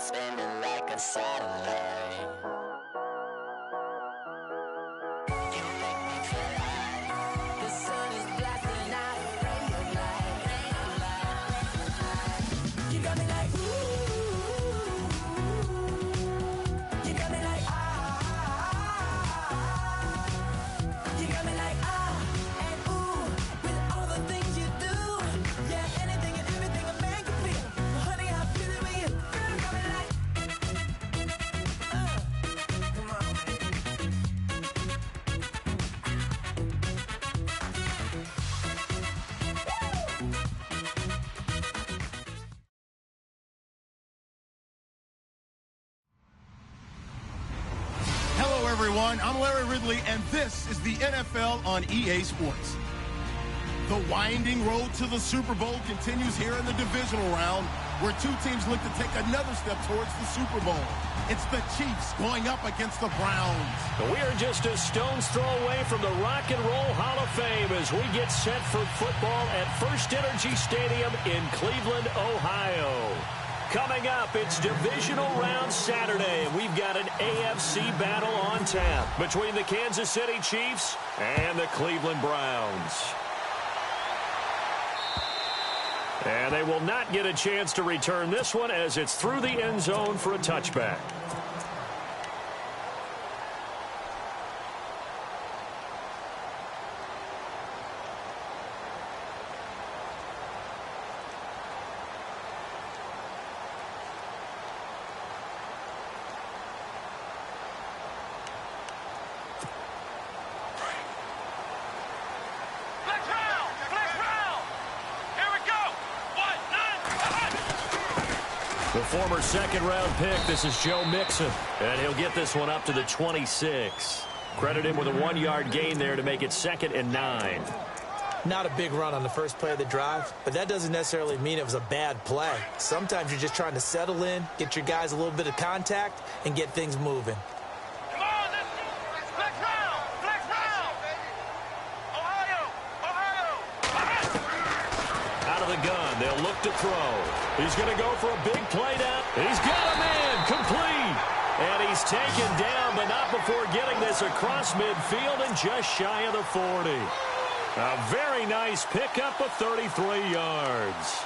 spinning like a satellite. You make me feel like the sun is blasting out a ray of light, ray of light. You got me like ooh, you got me like ah, you got me like ah and ooh with all the things you do. Yeah, anything and everything a man can feel. Honey, I feel it with you. Girl, you got me like come on, man. Hello, everyone. I'm Larry Ridley, and this is the NFL on EA Sports. The winding road to the Super Bowl continues here in the divisional round, where two teams look to take another step towards the Super Bowl. It's the Chiefs going up against the Browns. We are just a stone's throw away from the Rock and Roll Hall of Fame as we get set for football at First Energy Stadium in Cleveland, Ohio. Coming up, it's divisional round Saturday, and we've got an AFC battle on tap between the Kansas City Chiefs and the Cleveland Browns. And they will not get a chance to return this one as it's through the end zone for a touchback. The former second-round pick, this is Joe Mixon, and he'll get this one up to the 26. Credit him with a 1-yard gain there to make it 2nd and 9. Not a big run on the first play of the drive, but that doesn't necessarily mean it was a bad play. Sometimes you're just trying to settle in, get your guys a little bit of contact, and get things moving. Come on, flex round, Ohio. Out of the gun, they'll look to throw. He's going to go for a big play down. He's got a man, complete. And he's taken down, but not before getting this across midfield and just shy of the 40. A very nice pickup of 33 yards.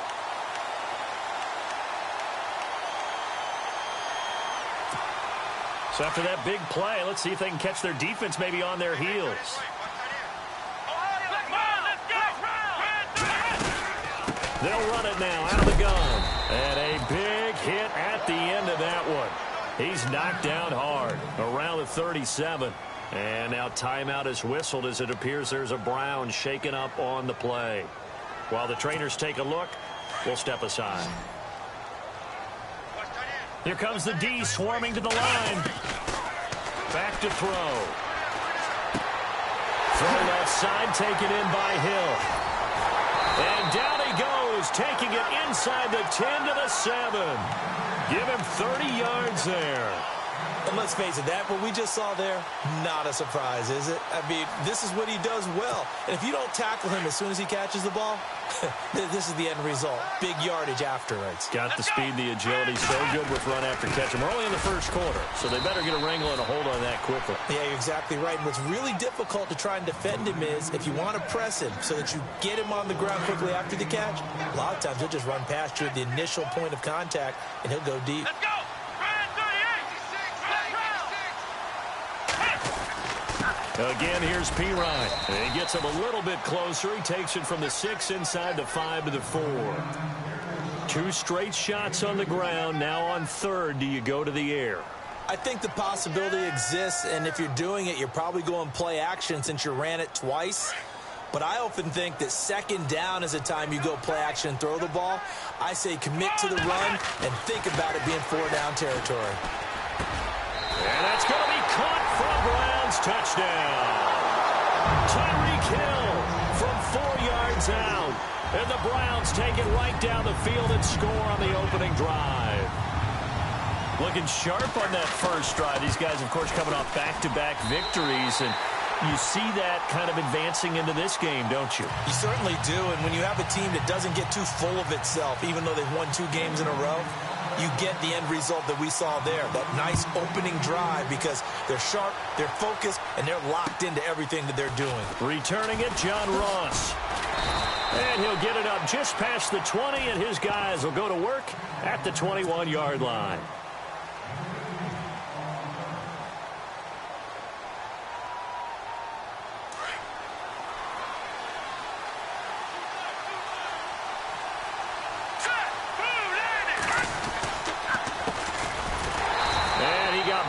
So after that big play, let's see if they can catch their defense maybe on their heels. They'll run it now out of the gun. And a big hit at the end of that one. He's knocked down hard around the 37. And now timeout is whistled as it appears there's a Brown shaken up on the play. While the trainers take a look, we'll step aside. Here comes the D swarming to the line. Back to throw. Thrown outside, taken in by Hill. And down he goes, taking it inside the 10 to the 7. Give him 30 yards there. And let's face it, what we just saw there, not a surprise, is it? I mean, this is what he does well. And if you don't tackle him as soon as he catches the ball, this is the end result. Big yardage afterwards. Got the speed, the agility, so good with run after catch. And we're only in the first quarter, so they better get a wrangle and a hold on that quickly. Yeah, you're exactly right. And what's really difficult to try and defend him is if you want to press him so that you get him on the ground quickly after the catch, a lot of times he'll just run past you at the initial point of contact, and he'll go deep. Let's go. Again, here's Pirine. He gets him a little bit closer. He takes it from the 6 inside the 5 to the 4. 2 straight shots on the ground. Now on 3rd, do you go to the air? I think the possibility exists, and if you're doing it, you're probably going play action since you ran it twice. But I often think that 2nd down is a time you go play action and throw the ball. I say commit to the run and think about it being 4-down territory. And that's going to be caught for a Browns touchdown. Tyreek Hill from 4 yards out. And the Browns take it right down the field and score on the opening drive. Looking sharp on that first drive. These guys, of course, coming off back-to-back victories. And you see that kind of advancing into this game, don't you? You certainly do. And when you have a team that doesn't get too full of itself, even though they've won 2 games in a row, you get the end result that we saw there, that nice opening drive, because they're sharp, they're focused, and they're locked into everything that they're doing. Returning it, John Ross. And he'll get it up just past the 20, and his guys will go to work at the 21-yard line.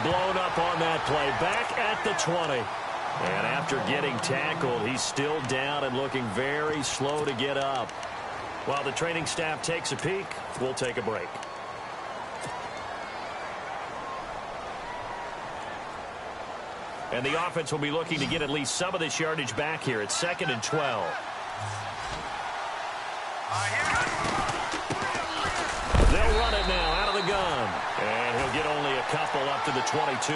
Blown up on that play, back at the 20. And after getting tackled, he's still down and looking very slow to get up. While the training staff takes a peek, we'll take a break. And the offense will be looking to get at least some of this yardage back here at 2nd and 12. They'll run it now out of the gun. And he'll get only a couple up to the 22.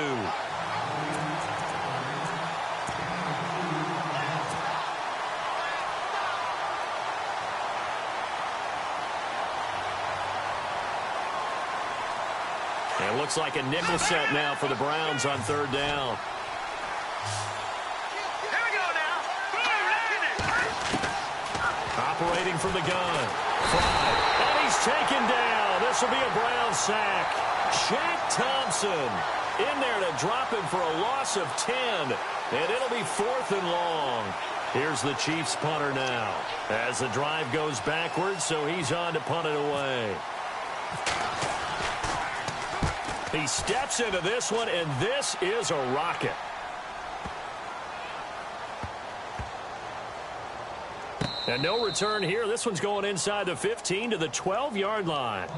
And it looks like a nickel set now for the Browns on 3rd down. Here we go now. Operating from the gun. Fly. And he's taken down. This will be a Brown sack. Jack Thompson in there to drop him for a loss of 10. And it'll be 4th and long. Here's the Chiefs punter now. As the drive goes backwards, so he's on to punt it away. He steps into this one, and this is a rocket. And no return here. This one's going inside the 15 to the 12-yard line.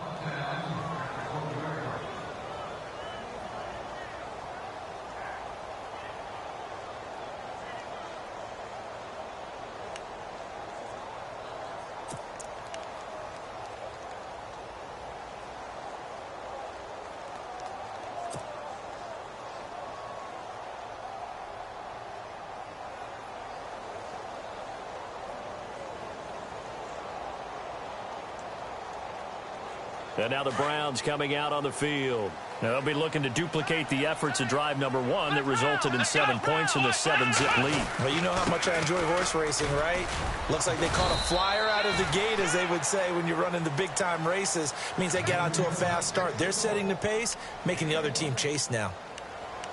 And now the Browns coming out on the field. Now they'll be looking to duplicate the efforts of drive number 1 that resulted in 7 points in the 7-zip lead. Well, you know how much I enjoy horse racing, right? Looks like they caught a flyer out of the gate, as they would say when you're running the big-time races. Means they get out to a fast start. They're setting the pace, making the other team chase now.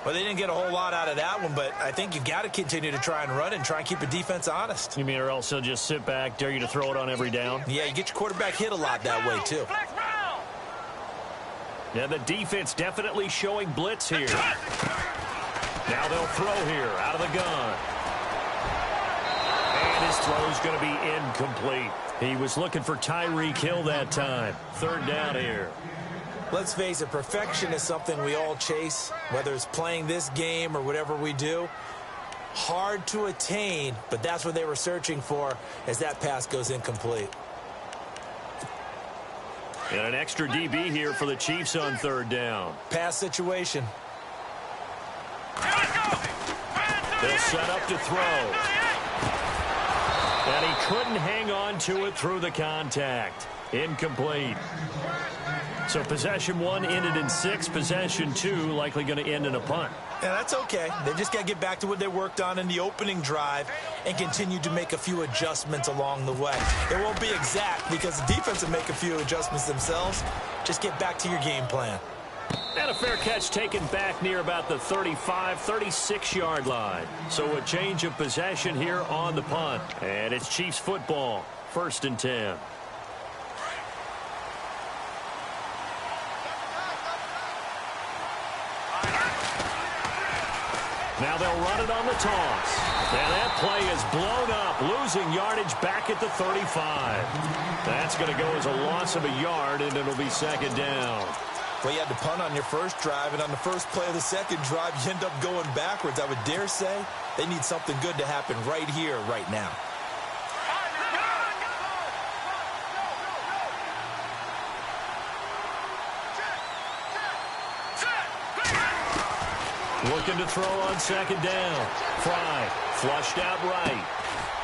Well, they didn't get a whole lot out of that one, but I think you've got to continue to try and run and try and keep the defense honest. You mean or else they'll just sit back, dare you to throw it on every down? Yeah, you get your quarterback hit a lot that way, too. Yeah, the defense definitely showing blitz here. Now they'll throw here out of the gun. And his throw's going to be incomplete. He was looking for Tyreek Hill that time. 3rd down here. Let's face it, perfection is something we all chase, whether it's playing this game or whatever we do. Hard to attain, but that's what they were searching for as that pass goes incomplete. And an extra DB here for the Chiefs on 3rd down. Pass situation. They'll set up to throw. And he couldn't hang on to it through the contact. Incomplete. So possession 1 ended in 6. Possession 2 likely going to end in a punt. Yeah, that's okay. They just got to get back to what they worked on in the opening drive and continue to make a few adjustments along the way. It won't be exact because the defense will make a few adjustments themselves. Just get back to your game plan. And a fair catch taken back near about the 35, 36-yard line. So a change of possession here on the punt. And it's Chiefs football, 1st and 10. Now they'll run it on the toss. And that play is blown up, losing yardage back at the 35. That's going to go as a loss of a yard, and it'll be 2nd down. Well, you had to punt on your first drive, and on the first play of the second drive, you end up going backwards. I would dare say they need something good to happen right here, right now. Looking to throw on 2nd down. Fry flushed out right.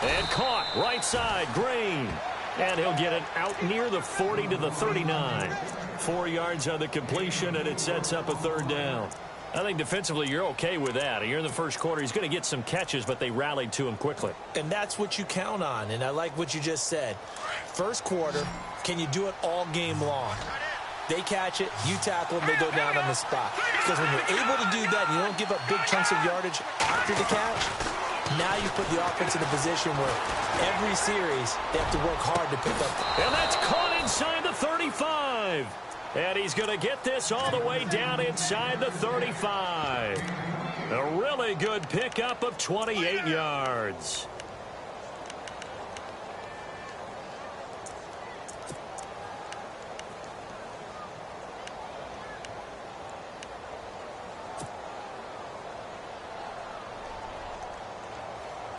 And caught right side. Green. And he'll get it out near the 40 to the 39. 4 yards on the completion, and it sets up a third down. I think defensively you're okay with that. You're in the first quarter. He's going to get some catches, but they rallied to him quickly. And that's what you count on, and I like what you just said. First quarter, can you do it all game long? They catch it, you tackle them, they go down on the spot. Because when you're able to do that and you don't give up big chunks of yardage after the catch, now you put the offense in a position where every series they have to work hard to pick up. And that's caught inside the 35. And he's going to get this all the way down inside the 35. A really good pickup of 28 yards.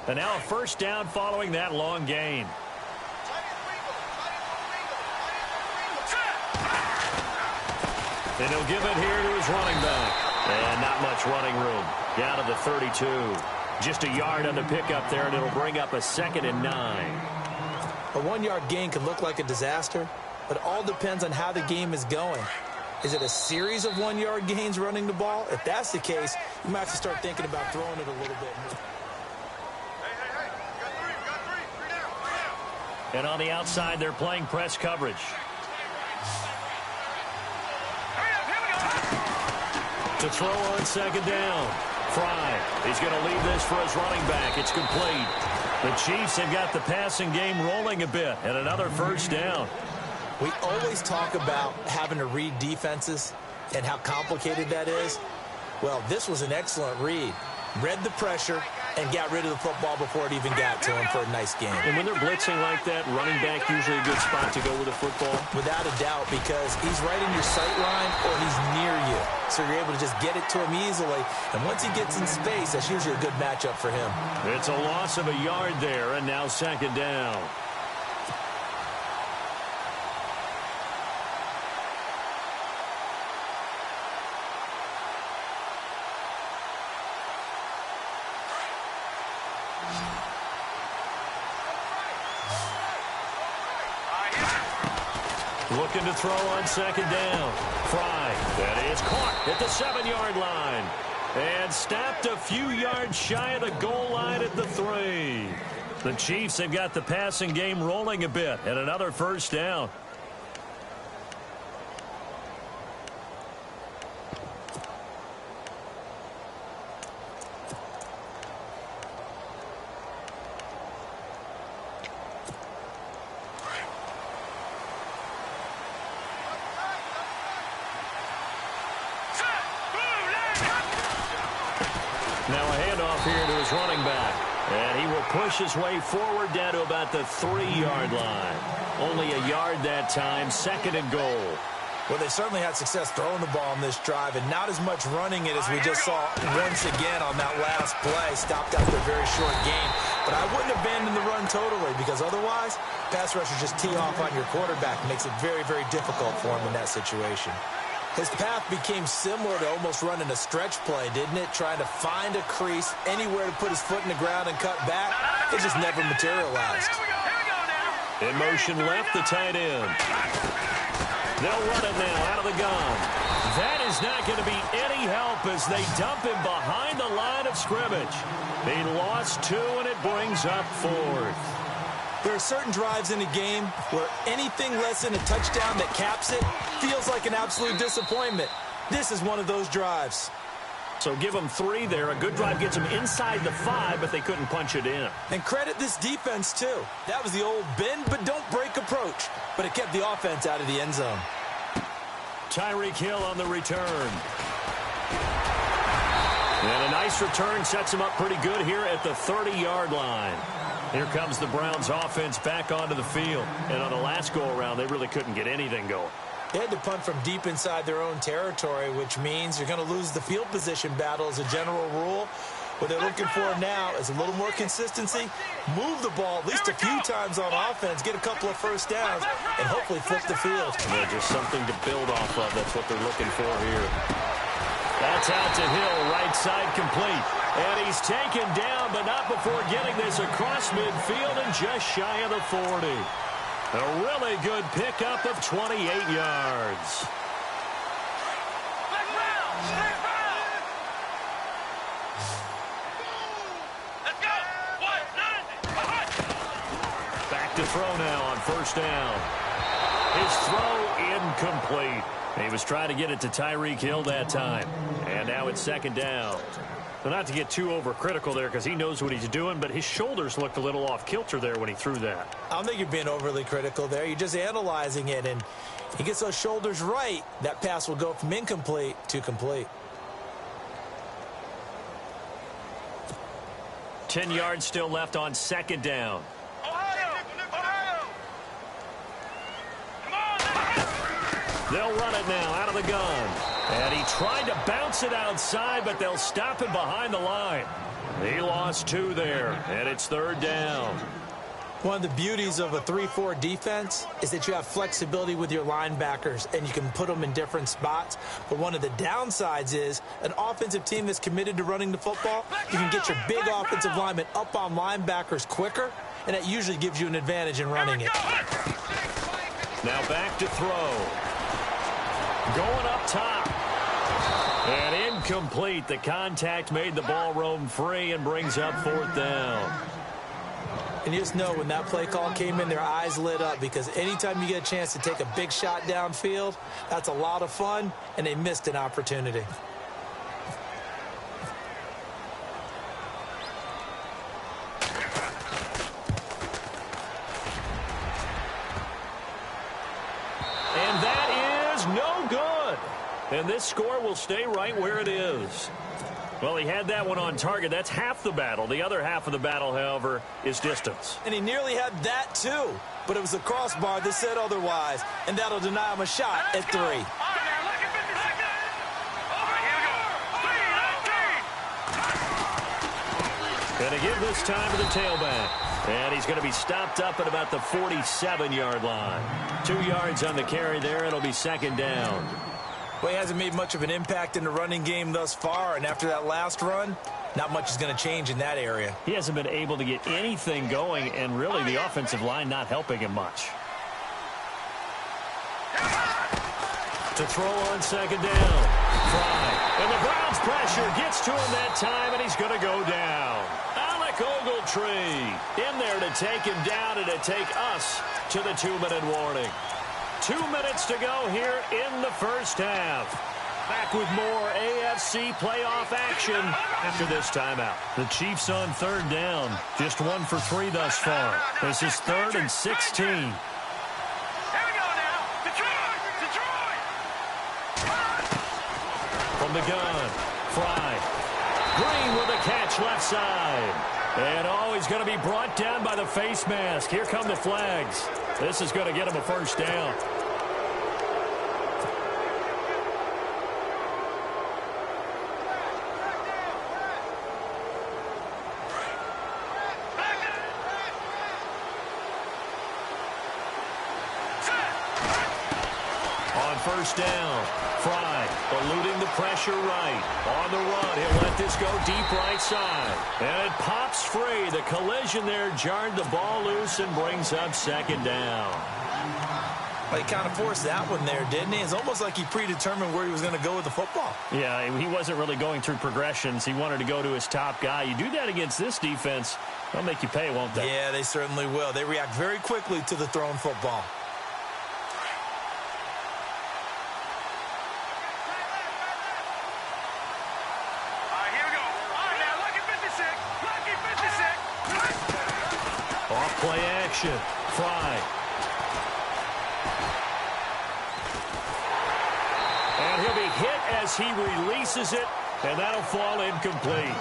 And now a first down following that long gain. And he'll give it here to his running back. And not much running room. Down to the 32. Just a yard on the pickup there, and it'll bring up a 2nd and 9. A 1-yard gain can look like a disaster, but it all depends on how the game is going. Is it a series of 1-yard gains running the ball? If that's the case, you might have to start thinking about throwing it a little bit more. And on the outside, they're playing press coverage. To throw on 2nd down. Fry. He's going to leave this for his running back. It's complete. The Chiefs have got the passing game rolling a bit. And another first down. We always talk about having to read defenses and how complicated that is. Well, this was an excellent read. Read the pressure and got rid of the football before it even got to him for a nice game. And when they're blitzing like that, running back usually a good spot to go with the football? Without a doubt, because he's right in your sight line or he's near you. So you're able to just get it to him easily. And once he gets in space, that's usually a good matchup for him. It's a loss of a yard there, and now 2nd down. Looking to throw on 2nd down. Fry. That is caught at the 7-yard line. And stopped a few yards shy of the goal line at the 3. The Chiefs have got the passing game rolling a bit. And another first down. Now a handoff here to his running back. And he will push his way forward down to about the 3-yard line. Only a yard that time, 2nd and goal. Well, they certainly had success throwing the ball on this drive, and not as much running it as we just saw once again on that last play. Stopped after a very short gain. But I wouldn't abandon the run totally, because otherwise, pass rushers just tee off on your quarterback. Makes it very, very difficult for him in that situation. His path became similar to almost running a stretch play, didn't it? Trying to find a crease, anywhere to put his foot in the ground and cut back. It just never materialized. In motion left, the tight end. They'll run it now out of the gun. That is not going to be any help as they dump him behind the line of scrimmage. He lost 2, and it brings up 4th. There are certain drives in a game where anything less than a touchdown that caps it feels like an absolute disappointment. This is one of those drives. So give them 3 there. A good drive gets them inside the 5, but they couldn't punch it in. And credit this defense, too. That was the old bend but don't break approach, but it kept the offense out of the end zone. Tyreek Hill on the return. And a nice return sets him up pretty good here at the 30-yard line. Here comes the Browns offense back onto the field. And on the last go-around, they really couldn't get anything going. They had to punt from deep inside their own territory, which means you're going to lose the field position battle as a general rule. What they're looking for now is a little more consistency, move the ball at least a few times on offense, get a couple of first downs, and hopefully flip the field. Yeah, just something to build off of. That's what they're looking for here. That's out to Hill, right side complete. And he's taken down, but not before getting this across midfield and just shy of the 40. A really good pickup of 28 yards. Back to throw now on first down. His throw incomplete. He was trying to get it to Tyreek Hill that time. And now it's second down. So not to get too overcritical there because he knows what he's doing, but his shoulders looked a little off kilter there when he threw that. I don't think you're being overly critical there. You're just analyzing it, and he gets those shoulders right. That pass will go from incomplete to complete. 10 yards still left on second down. They'll run it now out of the gun. And he tried to bounce it outside, but they'll stop him behind the line. He lost 2 there, and it's third down. One of the beauties of a 3-4 defense is that you have flexibility with your linebackers, and you can put them in different spots. But one of the downsides is an offensive team that's committed to running the football, you can get your big offensive linemen up on linebackers quicker, and that usually gives you an advantage in running it. Now back to throw. Going up top. And incomplete. The contact made the ball roam free and brings up fourth down. And you just know when that play call came in, their eyes lit up because anytime you get a chance to take a big shot downfield, that's a lot of fun, and they missed an opportunity. And that is no good. And this score will stay right where it is. Well, he had that one on target. That's half the battle. The other half of the battle, however, is distance. And he nearly had that, too. But it was the crossbar that said otherwise. And that'll deny him a shot at 3. Going to give this time to the tailback. And he's going to be stopped up at about the 47-yard line. 2 yards on the carry there. It'll be second down. Well, he hasn't made much of an impact in the running game thus far, and after that last run, not much is going to change in that area. He hasn't been able to get anything going, and really the offensive line not helping him much. To throw on second down. Fry. And the Browns pressure gets to him that time, and he's going to go down. Alec Ogletree in there to take him down and to take us to the 2-minute warning. 2 minutes to go here in the first half. Back with more AFC playoff action after this timeout. The Chiefs on third down. Just 1 for 3 thus far. This is 3rd and 16. Here we go now. Detroit! From the gun. Fry. Green with a catch left side. And he's going to be brought down by the face mask. Here come the flags. This is going to get him a first down. First down. Fry eluding the pressure right. On the run, he'll let this go deep right side. And it pops free. The collision there jarred the ball loose and brings up second down. Well, he kind of forced that one there, didn't he? It's almost like he predetermined where he was going to go with the football. Yeah, he wasn't really going through progressions. He wanted to go to his top guy. You do that against this defense, they'll make you pay, won't they? Yeah, they certainly will. They react very quickly to the thrown football. Play action. Fry. And he'll be hit as he releases it, and that'll fall incomplete.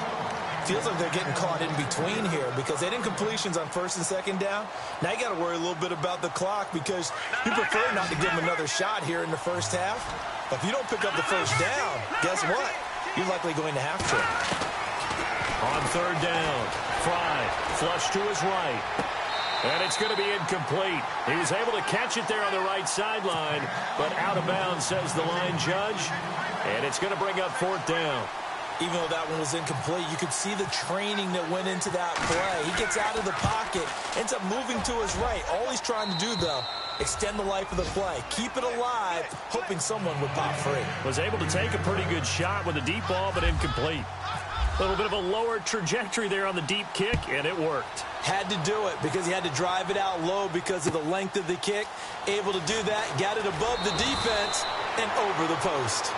Feels like they're getting caught in between here because they didn't completions on first and second down. Now you got to worry a little bit about the clock because you prefer not to give them another shot here in the first half. But if you don't pick up the first down, guess what? You're likely going to have to. On third down, Fry flush to his right. And it's going to be incomplete. He was able to catch it there on the right sideline, but out of bounds, says the line judge. And it's going to bring up fourth down. Even though that one was incomplete, you could see the training that went into that play. He gets out of the pocket, ends up moving to his right. All he's trying to do, though, extend the life of the play. Keep it alive, hoping someone would pop free. Was able to take a pretty good shot with a deep ball, but incomplete. A little bit of a lower trajectory there on the deep kick, and it worked. Had to do it because he had to drive it out low because of the length of the kick. Able to do that, got it above the defense and over the post.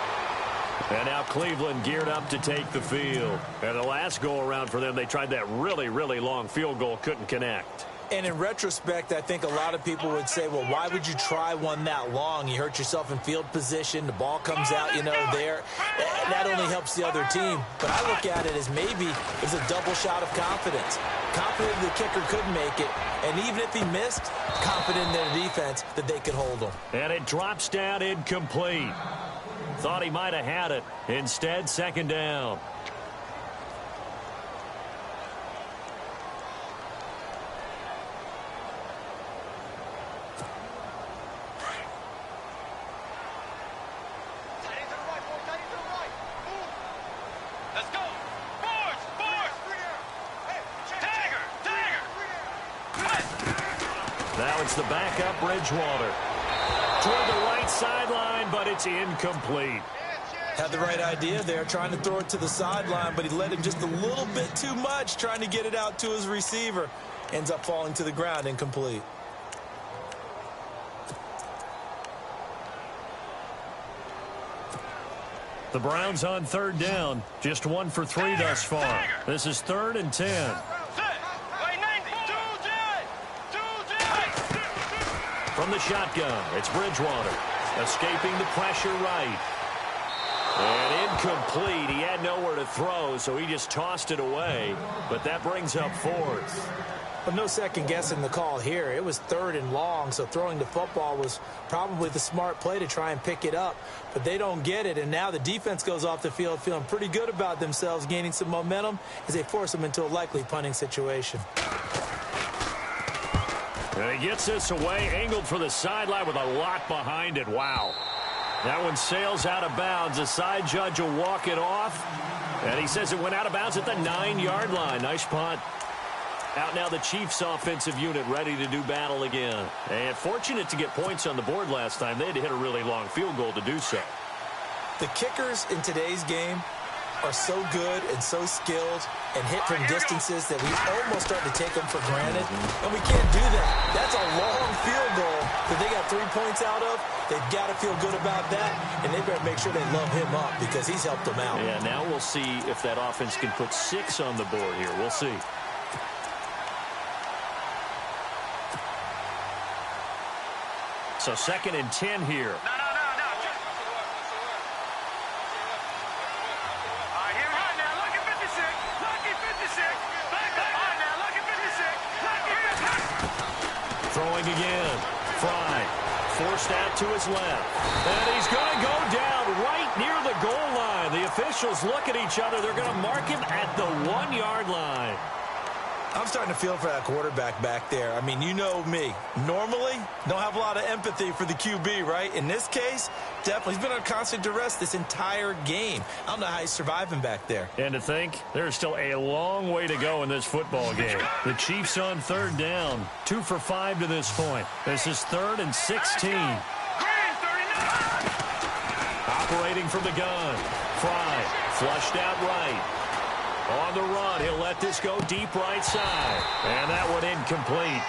And now Cleveland geared up to take the field. And the last go-around for them, they tried that really, really long field goal, couldn't connect. And in retrospect, I think a lot of people would say, well, why would you try one that long? You hurt yourself in field position. The ball comes out, there. That only helps the other team. But I look at it as maybe it's a double shot of confidence. Confident the kicker could make it. And even if he missed, confident in their defense that they could hold him. And it drops down incomplete. Thought he might have had it. Instead, second down. Let's go. Boards, boards. Dagger, dagger. Now it's the backup Bridgewater. Toward the right sideline, but it's incomplete. Had the right idea there, trying to throw it to the sideline, but he let him just a little bit too much, trying to get it out to his receiver. Ends up falling to the ground, incomplete. The Browns on third down. Just 1 for 3 thus far. This is 3rd and 10. From the shotgun, it's Bridgewater. Escaping the pressure right. And incomplete. He had nowhere to throw, so he just tossed it away. But that brings up 4th. But no second guessing the call here. It was 3rd and long, so throwing the football was probably the smart play to try and pick it up. But they don't get it, and now the defense goes off the field feeling pretty good about themselves, gaining some momentum as they force them into a likely punting situation. And he gets this away, angled for the sideline with a lot behind it. Wow. That one sails out of bounds. The side judge will walk it off. And he says it went out of bounds at the 9-yard line. Nice punt. Out now the Chiefs offensive unit ready to do battle again. And fortunate to get points on the board last time. They had to hit a really long field goal to do so. The kickers in today's game are so good and so skilled and hit from distances that we almost start to take them for granted. And we can't do that. That's a long field goal that they got 3 points out of. They've got to feel good about that, and they better make sure they love him up because he's helped them out. Yeah, now we'll see if that offense can put 6 on the board here. We'll see. So 2nd and 10 here. No. Here we go now. Lucky 56. Lucky 56. Back up. All right, now. Lucky 56. Lucky 56. Throwing again. Fry. Forced out to his left. And he's going to go down right near the goal line. The officials look at each other. They're going to mark him at the 1-yard line. I'm starting to feel for that quarterback back there. I mean, you know me. Normally, don't have a lot of empathy for the QB, right? In this case, definitely. He's been on constant duress this entire game. I don't know how he's surviving back there. And to think, there's still a long way to go in this football game. The Chiefs on 3rd down. 2 for 5 to this point. This is 3rd and 16. Operating from the gun. Fry. Flushed out right. On the run, he'll let this go deep right side. And that one incomplete.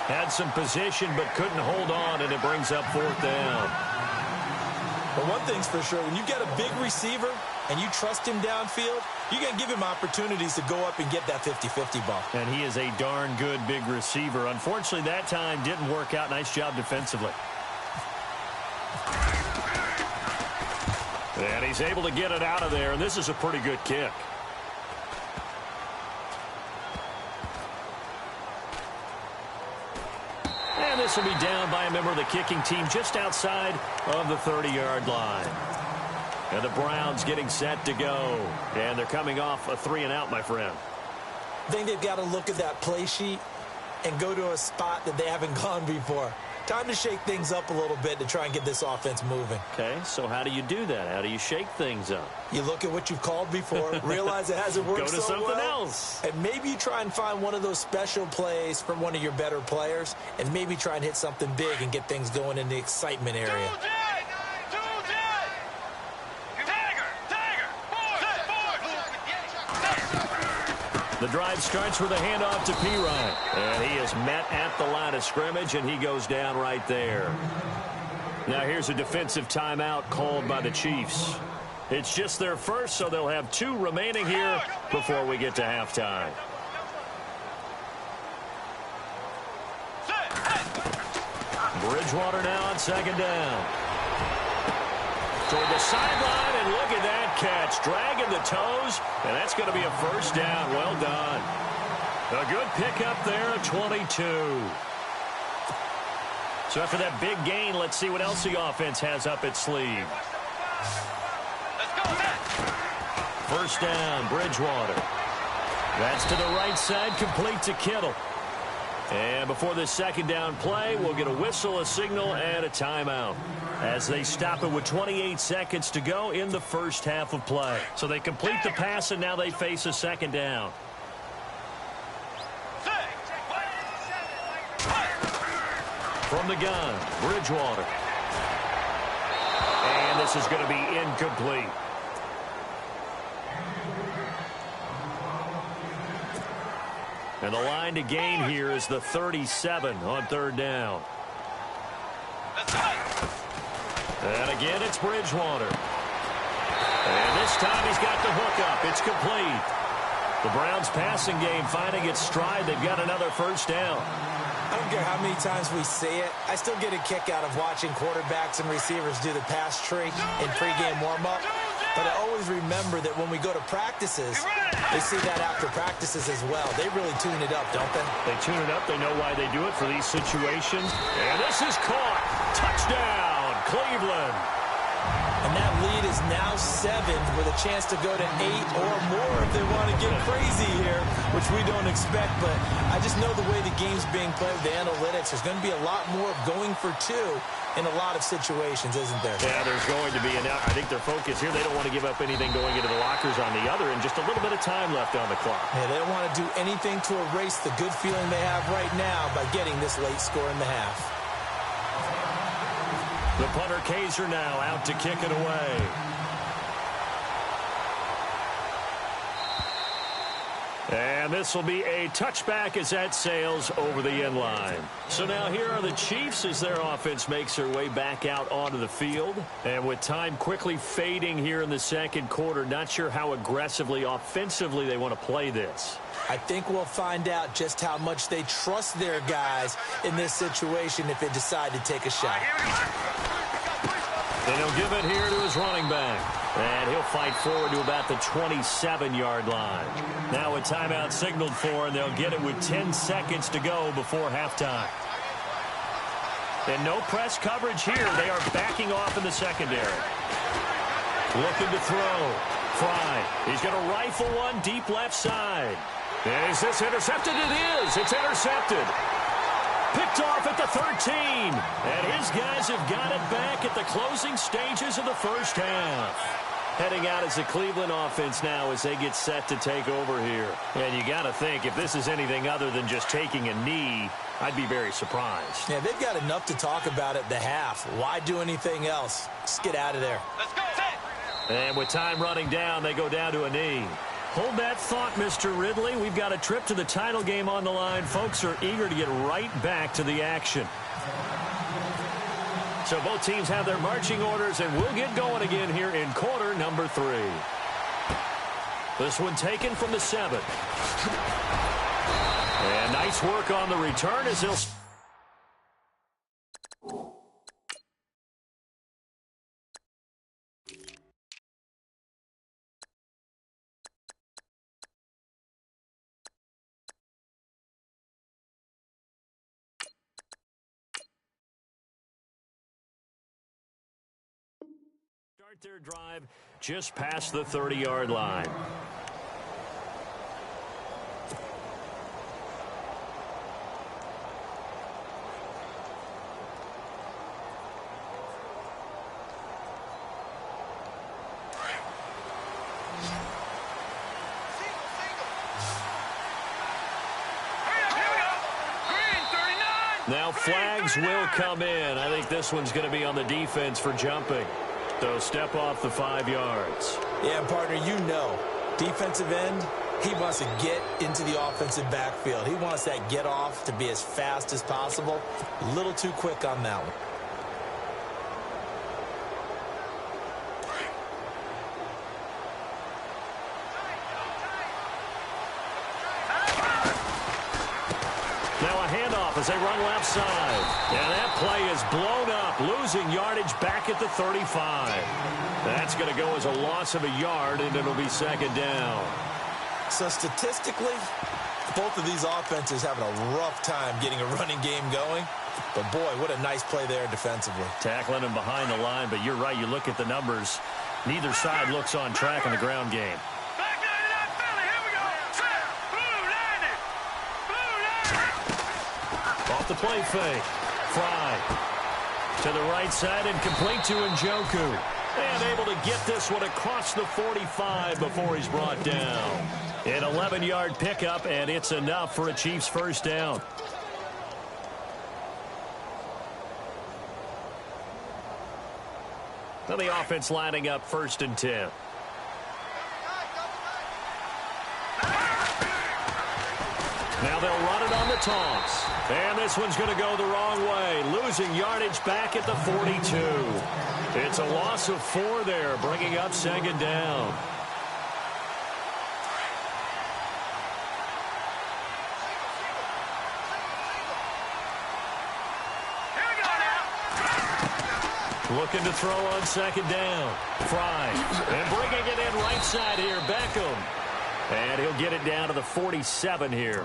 Had some position, but couldn't hold on, and it brings up 4th down. But one thing's for sure, when you get a big receiver and you trust him downfield, you're going to give him opportunities to go up and get that 50-50 ball. And he is a darn good big receiver. Unfortunately, that time didn't work out. Nice job defensively. And he's able to get it out of there, and this is a pretty good kick. And this will be down by a member of the kicking team just outside of the 30-yard line. And the Browns getting set to go. And they're coming off a 3-and-out, my friend. I think they've got to look at that play sheet and go to a spot that they haven't gone before. Time to shake things up a little bit to try and get this offense moving. Okay, so how do you do that? How do you shake things up? You look at what you've called before, realize it hasn't worked Go to so something well, else. and maybe you try and find one of those special plays from one of your better players, and maybe try and hit something big and get things going in the excitement area. The drive starts with a handoff to Pirine. And he is met at the line of scrimmage, and he goes down right there. Now here's a defensive timeout called by the Chiefs. It's just their first, so they'll have 2 remaining here before we get to halftime. Bridgewater now on second down. Toward the sideline, and look at that catch. Dragging the toes, and that's going to be a first down. Well done. A good pickup there at 22. So after that big gain, let's see what else the offense has up its sleeve. First down, Bridgewater. That's to the right side, complete to Kittle. And before this second down play, we'll get a whistle, a signal, and a timeout as they stop it with 28 seconds to go in the first half of play. So they complete the pass, and now they face a second down. From the gun, Bridgewater. And this is going to be incomplete. And the line to gain here is the 37 on third down. And again, it's Bridgewater. And this time he's got the hookup. It's complete. The Browns passing game finding its stride. They've got another first down. I don't care how many times we see it. I still get a kick out of watching quarterbacks and receivers do the pass tree in pregame warm-up. But I always remember that when we go to practices, they see that after practices as well. They really tune it up, don't they? They tune it up. They know why they do it for these situations. And this is caught. Touchdown, Cleveland. And that lead is now 7 with a chance to go to 8 or more if they want to get crazy here, which we don't expect. But I just know the way the game's being played with the analytics, there's going to be a lot more going for 2 in a lot of situations, isn't there? Yeah, there's going to be. And I think their focus here, they don't want to give up anything going into the lockers on the other, and just a little bit of time left on the clock. Yeah, they don't want to do anything to erase the good feeling they have right now by getting this late score in the half. The punter Kaiser now out to kick it away. And this will be a touchback as that sails over the end line. So now here are the Chiefs as their offense makes their way back out onto the field. And with time quickly fading here in the second quarter, not sure how aggressively, offensively they want to play this. I think we'll find out just how much they trust their guys in this situation if they decide to take a shot. And he'll give it here to his running back. And he'll fight forward to about the 27-yard line. Now a timeout signaled for, and they'll get it with 10 seconds to go before halftime. And no press coverage here. They are backing off in the secondary. Looking to throw. Fry. He's going to rifle one deep left side. And is this intercepted? It is. It's intercepted. Picked off at the 13. And his guys have got it back at the closing stages of the first half. Heading out as the Cleveland offense now as they get set to take over here. And you got to think, if this is anything other than just taking a knee, I'd be very surprised. Yeah, they've got enough to talk about at the half. Why do anything else? Just get out of there. Let's go. And with time running down, they go down to a knee. Hold that thought, Mr. Ridley. We've got a trip to the title game on the line. Folks are eager to get right back to the action. So both teams have their marching orders, and we'll get going again here in quarter number 3. This one taken from the 7. And nice work on the return as he'll... start their drive just past the 30-yard line. Now flags will come in. I think this one's going to be on the defense for jumping. So step off the 5 yards. Yeah, partner, you know, defensive end, he wants to get into the offensive backfield. He wants that get off to be as fast as possible. A little too quick on that one. As they run left side. And that play is blown up, losing yardage back at the 35. That's going to go as a loss of a yard, and it'll be second down. So statistically, both of these offenses having a rough time getting a running game going. But, boy, what a nice play there defensively. Tackling him behind the line, but you're right. You look at the numbers. Neither side looks on track in the ground game. Off the play fake. Fry to the right side and complete to Njoku. And able to get this one across the 45 before he's brought down. An 11-yard pickup, and it's enough for a Chiefs first down. Now the offense lining up 1st and 10. Now they'll run it on the toss. And this one's going to go the wrong way. Losing yardage back at the 42. It's a loss of 4 there, bringing up second down. Looking to throw on second down. Fry. And bringing it in right side here, Beckham. And he'll get it down to the 47 here.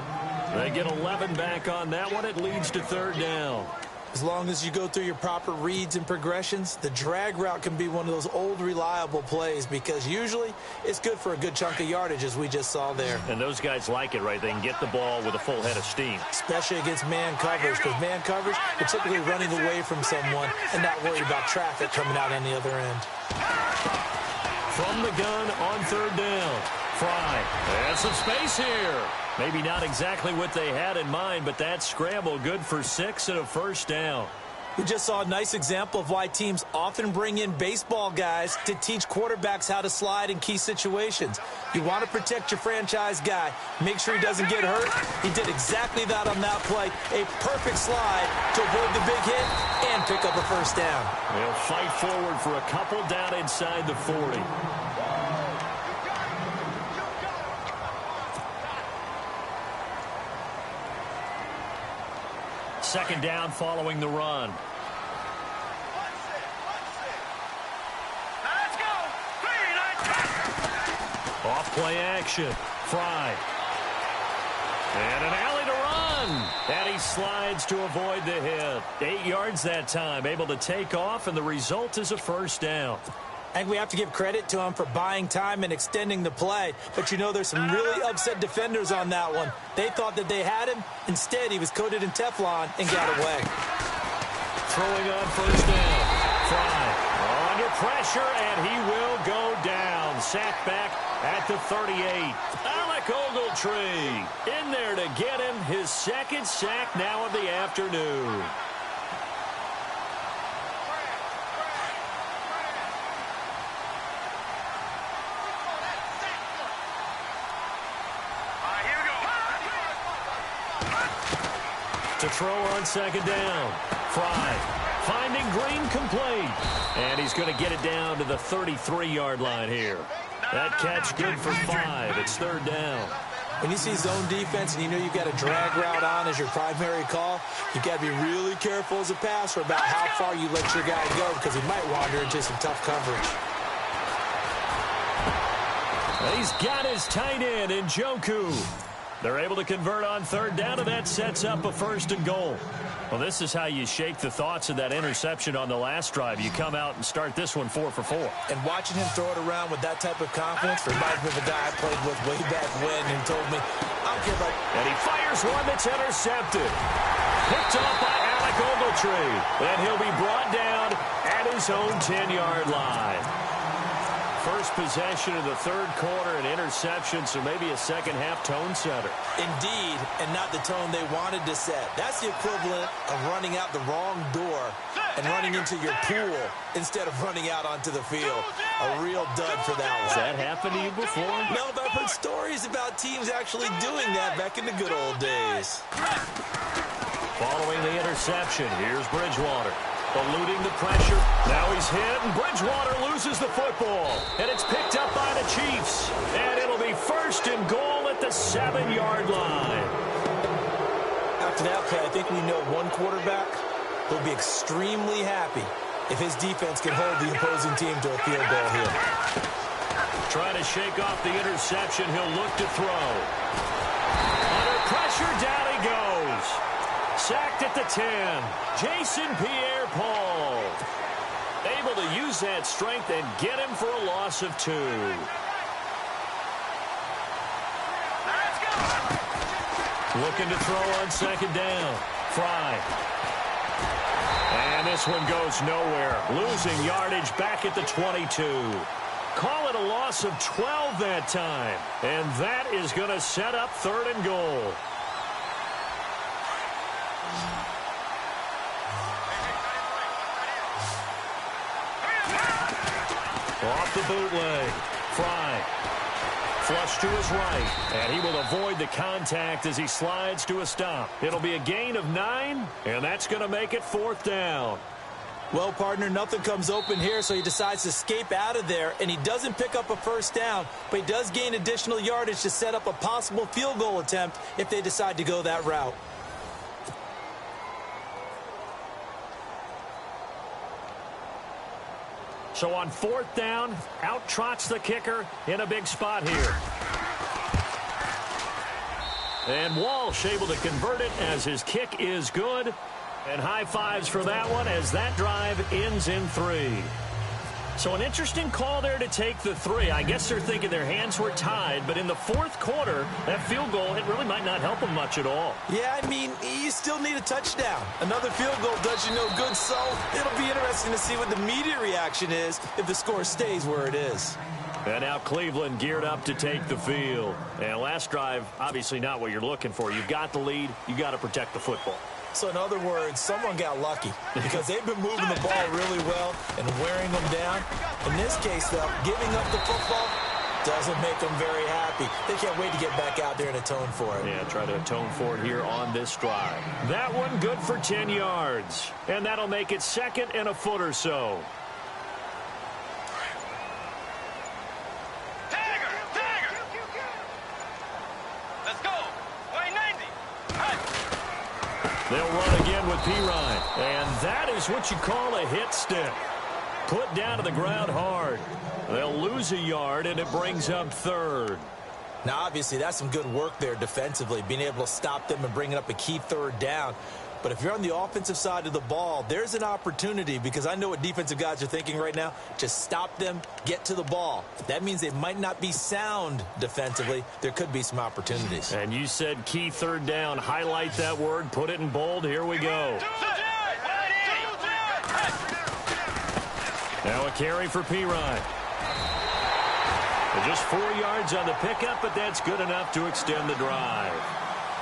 They get 11 back on that one. It leads to third down. As long as you go through your proper reads and progressions, the drag route can be one of those old reliable plays because usually it's good for a good chunk of yardage, as we just saw there. And those guys like it, right? They can get the ball with a full head of steam. Especially against man coverage, because man coverage, you're typically running away from someone and not worried about traffic coming out on the other end. From the gun on third down. Fry. And some space here. Maybe not exactly what they had in mind, but that scramble good for 6 and a first down. We just saw a nice example of why teams often bring in baseball guys to teach quarterbacks how to slide in key situations. You want to protect your franchise guy. Make sure he doesn't get hurt. He did exactly that on that play. A perfect slide to avoid the big hit and pick up a first down. They'll fight forward for a couple down inside the 40. Second down following the run. Let's go. Off play action. Fry. And an alley to run. And he slides to avoid the hit. 8 yards that time. Able to take off, and the result is a first down. I think we have to give credit to him for buying time and extending the play. But, you know, there's some really upset defenders on that one. They thought that they had him. Instead, he was coated in Teflon and got away. Throwing on first down. Fry under pressure, and he will go down. Sacked back at the 38. Alec Ogletree in there to get him his second sack now of the afternoon. To throw on second down. Fry finding Green complete. And he's going to get it down to the 33-yard line here. That catch good for 5. It's third down. When you see zone defense and you know you've got a drag route on as your primary call, you've got to be really careful as a passer about how far you let your guy go because he might wander into some tough coverage. He's got his tight end, Njoku. They're able to convert on third down, and that sets up a first and goal. Well, this is how you shake the thoughts of that interception on the last drive. You come out and start this one 4 for 4. And watching him throw it around with that type of confidence reminds me of a guy I played with way back when and told me, I don't care about... And he fires one that's intercepted. Picked off by Alec Ogletree. And he'll be brought down at his own 10-yard line. first possession of the third quarter, an interception, so maybe a second-half tone setter. Indeed, and not the tone they wanted to set. That's the equivalent of running out the wrong door and running into your pool instead of running out onto the field. A real dud for that one. Has that happened to you before? No, but I've heard stories about teams actually doing that back in the good old days. Following the interception, here's Bridgewater. Eluding the pressure. Now he's hit, and Bridgewater loses the football. And it's picked up by the Chiefs. And it'll be first and goal at the 7-yard line. After that play, I think we know one quarterback will be extremely happy if his defense can hold the opposing team to a field goal here. Trying to shake off the interception. He'll look to throw. Under pressure, down he goes. Sacked at the 10. Jason Pierre-Paul. Able to use that strength and get him for a loss of 2. Looking to throw on second down. Fry. And this one goes nowhere. Losing yardage back at the 22. Call it a loss of 12 that time. And that is going to set up third and goal. Off the bootleg. Fry. Flush to his right. And he will avoid the contact as he slides to a stop. It'll be a gain of 9, and that's going to make it 4th down. Well, partner, nothing comes open here, so he decides to escape out of there, and he doesn't pick up a first down, but he does gain additional yardage to set up a possible field goal attempt if they decide to go that route. So on 4th down, out trots the kicker in a big spot here. And Walsh able to convert it as his kick is good. And high fives for that one as that drive ends in 3. So an interesting call there to take the 3. I guess they're thinking their hands were tied, but in the 4th quarter, that field goal, it really might not help them much at all. Yeah, I mean, you still need a touchdown. Another field goal does you no good, so it'll be interesting to see what the media reaction is if the score stays where it is. And now Cleveland geared up to take the field. And last drive, obviously not what you're looking for. You've got the lead. You got to protect the football. So in other words, someone got lucky because they've been moving the ball really well and wearing them down. In this case, though, giving up the football doesn't make them very happy. They can't wait to get back out there and atone for it. Yeah, try to atone for it here on this drive. That one good for 10 yards. And that'll make it 2nd and a foot or so. They'll run again with Pirine. And that is what you call a hit stick. Put down to the ground hard. They'll lose a yard, and it brings up 3rd. Now, obviously, that's some good work there defensively, being able to stop them and bringing up a key 3rd down. But if you're on the offensive side of the ball, there's an opportunity because I know what defensive guys are thinking right now. Just stop them, get to the ball. That means they might not be sound defensively. There could be some opportunities. And you said key 3rd down. Highlight that word. Put it in bold. Here we go. Now a carry for Pirine. Just 4 yards on the pickup, but that's good enough to extend the drive.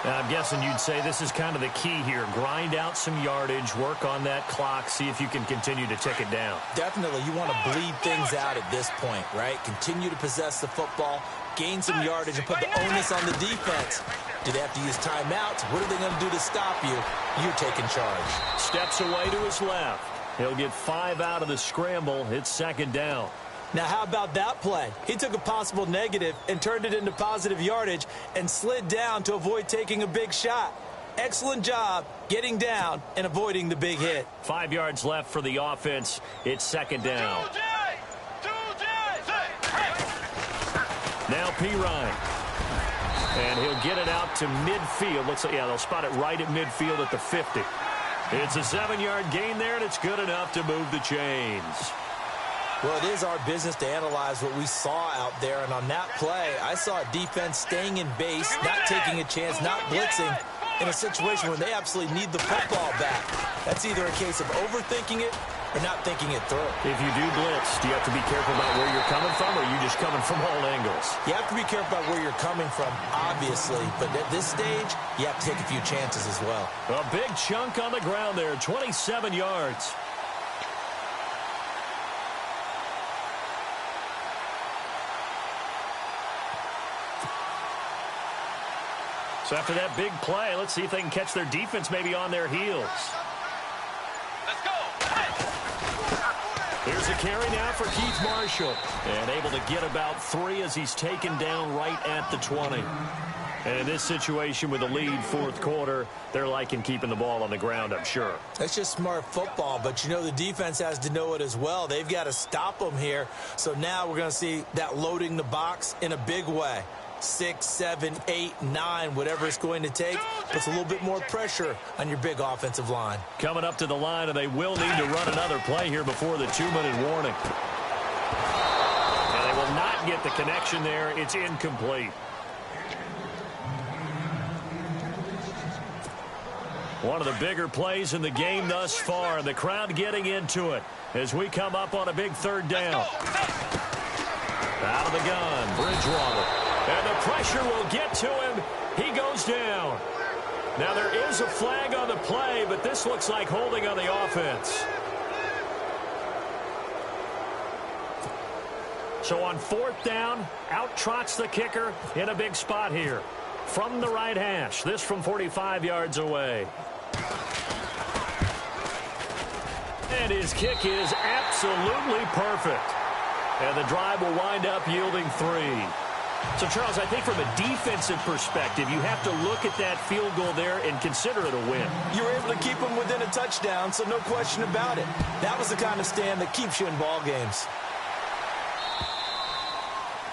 Now, I'm guessing you'd say this is kind of the key here. Grind out some yardage, work on that clock, see if you can continue to tick it down. Definitely. You want to bleed things out at this point, right? Continue to possess the football, gain some yardage, and put the onus on the defense. Do they have to use timeouts? What are they going to do to stop you? You're taking charge. Steps away to his left. He'll get 5 out of the scramble. It's 2nd down. Now, how about that play? He took a possible negative and turned it into positive yardage and slid down to avoid taking a big shot. Excellent job getting down and avoiding the big hit. 5 yards left for the offense. It's 2nd down. Now Pirine. And he'll get it out to midfield. Looks like, yeah, they'll spot it right at midfield at the 50. It's a 7-yard gain there, and it's good enough to move the chains. Well, it is our business to analyze what we saw out there, and on that play, I saw a defense staying in base, not taking a chance, not blitzing, in a situation where they absolutely need the football back. That's either a case of overthinking it or not thinking it through. If you do blitz, do you have to be careful about where you're coming from, or are you just coming from all angles? You have to be careful about where you're coming from, obviously, but at this stage, you have to take a few chances as well. A big chunk on the ground there, 27 yards. So after that big play, let's see if they can catch their defense maybe on their heels. Let's go. Here's a carry now for Keith Marshall. And able to get about 3 as he's taken down right at the 20. And in this situation with the lead fourth quarter, they're liking keeping the ball on the ground, I'm sure. That's just smart football, but you know the defense has to know it as well. They've got to stop them here. So now we're going to see that loading the box in a big way. 6, 7, 8, 9, whatever it's going to take, puts a little bit more pressure on your big offensive line. Coming up to the line, and they will need to run another play here before the 2-minute warning. And they will not get the connection there. It's incomplete. One of the bigger plays in the game thus far. The crowd getting into it as we come up on a big third down. Out of the gun, Bridgewater. And the pressure will get to him. He goes down. Now there is a flag on the play, but this looks like holding on the offense. So on fourth down, out trots the kicker in a big spot here. From the right hash, this from 45 yards away. And his kick is absolutely perfect. And the drive will wind up yielding 3. So, Charles, I think from a defensive perspective, you have to look at that field goal there and consider it a win. You were able to keep them within a touchdown, so no question about it. That was the kind of stand that keeps you in ball games.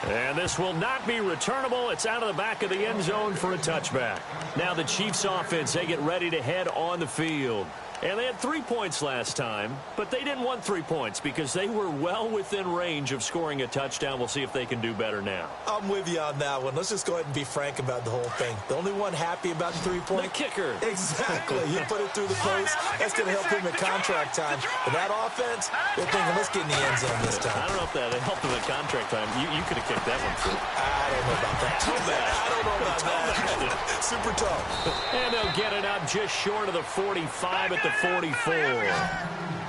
And this will not be returnable. It's out of the back of the end zone for a touchback. Now the Chiefs offense, they get ready to head on the field. And they had 3 points last time, but they didn't want 3 points because they were well within range of scoring a touchdown. We'll see if they can do better now. I'm with you on that one. Let's just go ahead and be frank about the whole thing. The only one happy about the 3-point? The kicker. Exactly. He put it through the post. That's going to help him at contract time. But that offense, they're thinking, let's get in the end zone this time. I don't know if that helped him at contract time. You could have kicked that one through. I don't know about that. Too bad. I don't know about that. Super tough. And they'll get it up just short of the 45 at the 44.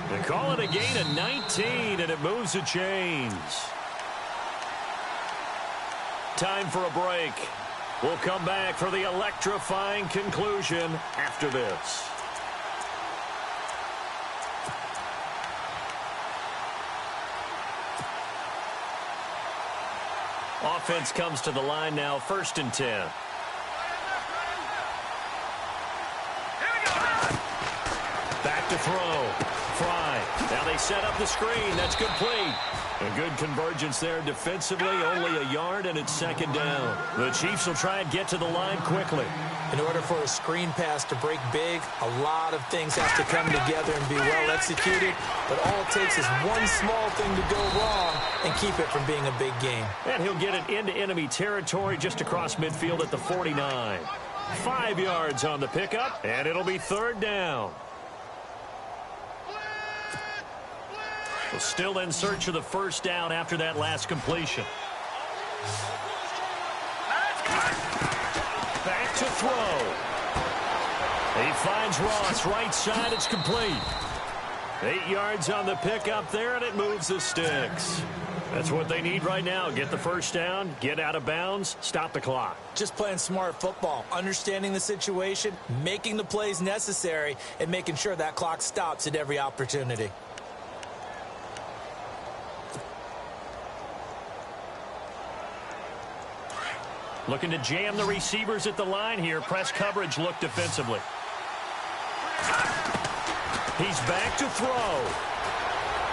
They call it a gain of 19, and it moves the chains. Time for a break. We'll come back for the electrifying conclusion after this. Offense comes to the line now, 1st and 10. Back to throw. Fry. Now they set up the screen. That's complete. A good convergence there defensively. Only a yard, and it's 2nd down. The Chiefs will try and get to the line quickly. In order for a screen pass to break big, a lot of things have to come together and be well executed. But all it takes is one small thing to go wrong and keep it from being a big game. And he'll get it into enemy territory just across midfield at the 49. 5 yards on the pickup, and it'll be 3rd down. Still in search of the 1st down after that last completion. Back to throw. He finds Ross right side. It's complete. 8 yards on the pickup there, and it moves the sticks. That's what they need right now. Get the 1st down, get out of bounds, stop the clock. Just playing smart football, understanding the situation, making the plays necessary, and making sure that clock stops at every opportunity. Looking to jam the receivers at the line here. Press coverage look defensively. He's back to throw.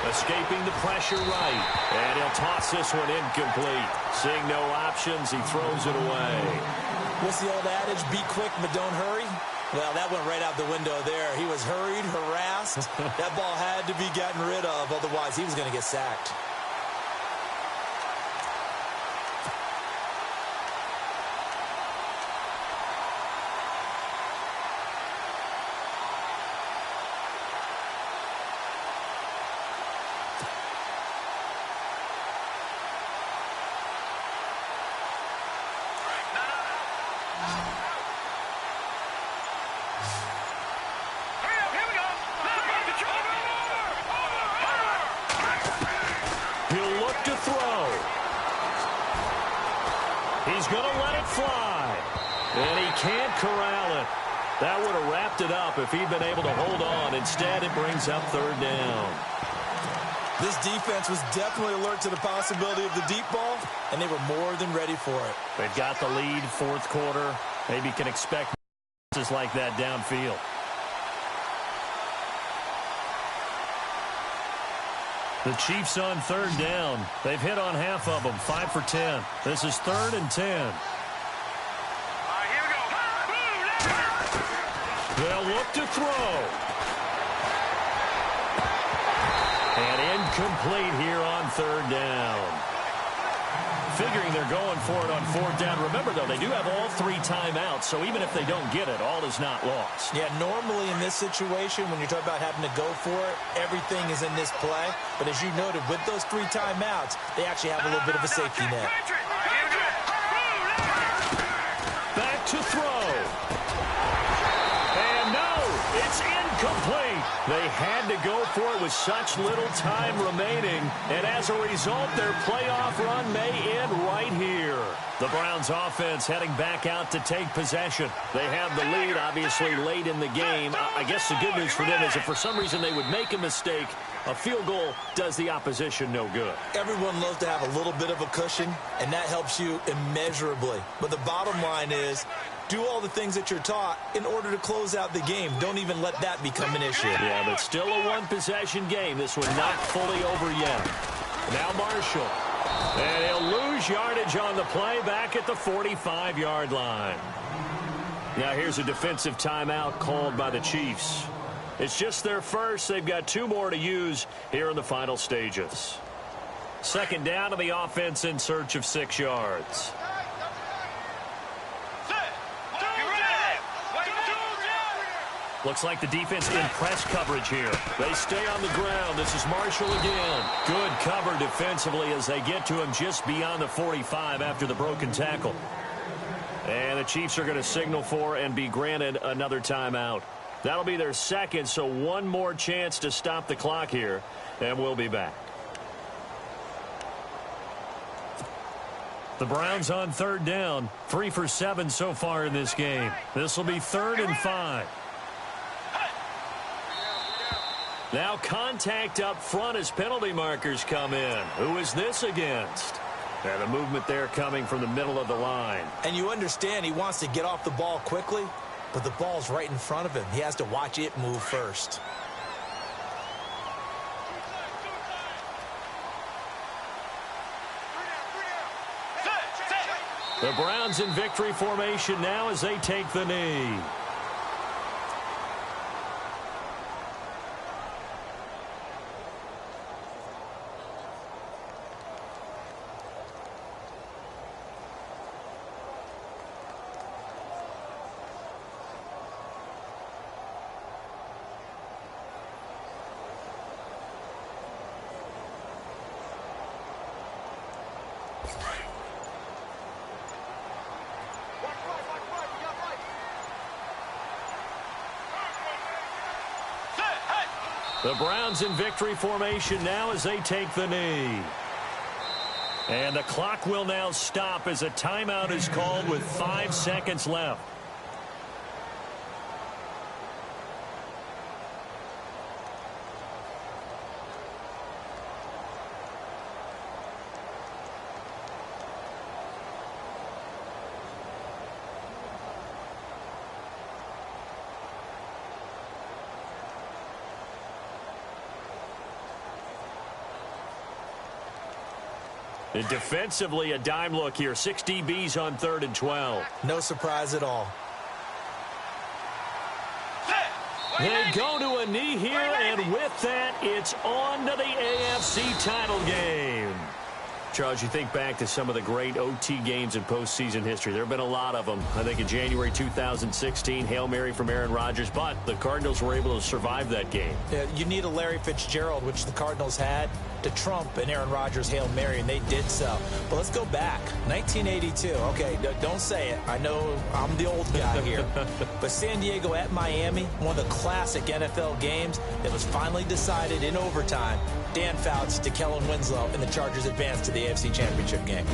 Escaping the pressure right. And he'll toss this one incomplete. Seeing no options, he throws it away. What's the old adage? Be quick, but don't hurry. Well, that went right out the window there. He was hurried, harassed. That ball had to be gotten rid of. Otherwise, he was going to get sacked. He's going to let it fly. And he can't corral it. That would have wrapped it up if he'd been able to hold on. Instead, it brings up third down. This defense was definitely alert to the possibility of the deep ball, and they were more than ready for it. They've got the lead, fourth quarter. Maybe can expect just like that downfield. The Chiefs on third down. They've hit on half of them, 5 for 10. This is 3rd and 10. All right, here we go. They'll look to throw. And incomplete here on third down. Figuring they're going for it on fourth down. Remember, though, they do have all 3 timeouts, so even if they don't get it, all is not lost. Yeah, normally in this situation, when you're talking about having to go for it, everything is in this play. But as you noted, with those 3 timeouts, they actually have a little bit of a safety net. Back to throw. And no, it's incomplete. They had to go for it with such little time remaining. And as a result, their playoff run may end right here. The Browns offense heading back out to take possession. They have the lead, obviously, late in the game. I guess the good news for them is if for some reason they would make a mistake, a field goal does the opposition no good. Everyone loves to have a little bit of a cushion, and that helps you immeasurably. But the bottom line is, do all the things that you're taught in order to close out the game. Don't even let that become an issue. Yeah, but still a one-possession game. This one not fully over yet. Now Marshall. And he'll lose yardage on the play back at the 45-yard line. Now here's a defensive timeout called by the Chiefs. It's just their first. They've got 2 more to use here in the final stages. Second down to the offense in search of 6 yards. Looks like the defense in press coverage here. They stay on the ground. This is Marshall again. Good cover defensively as they get to him just beyond the 45 after the broken tackle. And the Chiefs are going to signal for and be granted another timeout. That'll be their second, so one more chance to stop the clock here, and we'll be back. The Browns on third down, 3 for 7 so far in this game. This will be 3rd and 5. Now contact up front as penalty markers come in. Who is this against? And the movement there coming from the middle of the line. And you understand he wants to get off the ball quickly, but the ball's right in front of him. He has to watch it move first. The Browns in victory formation now as they take the knee. The Browns in victory formation now as they take the knee. And the clock will now stop as a timeout is called with 5 seconds left. And defensively, a dime look here. 6 DBs on 3rd and 12. No surprise at all. They go to a knee here, and with that, it's on to the AFC title game. Charles, you think back to some of the great OT games in postseason history. There have been a lot of them. I think in January 2016, Hail Mary from Aaron Rodgers, but the Cardinals were able to survive that game. Yeah, you need a Larry Fitzgerald, which the Cardinals had, to trump an Aaron Rodgers Hail Mary, and they did so. But let's go back. 1982. Okay, don't say it. I know I'm the old guy here. But San Diego at Miami, one of the classic NFL games that was finally decided in overtime. Dan Fouts to Kellen Winslow, and the Chargers advanced to the AFC Championship game.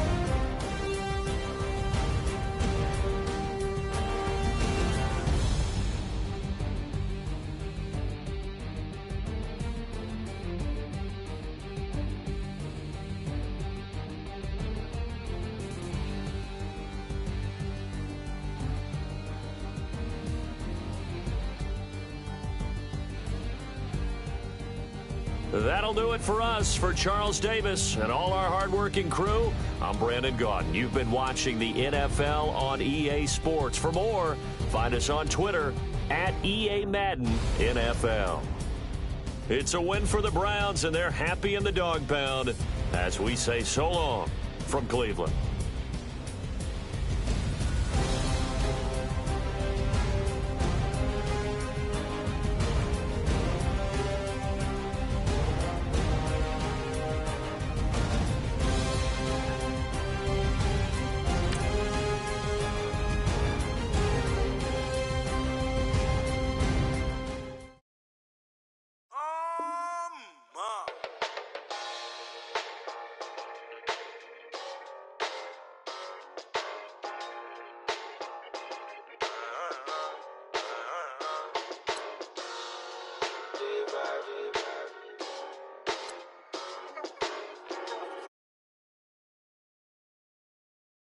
That'll do it for us. For Charles Davis and all our hardworking crew, I'm Brandon Gaudin. You've been watching the NFL on EA Sports. For more, find us on Twitter at EA Madden NFL. It's a win for the Browns, and they're happy in the dog pound as we say so long from Cleveland.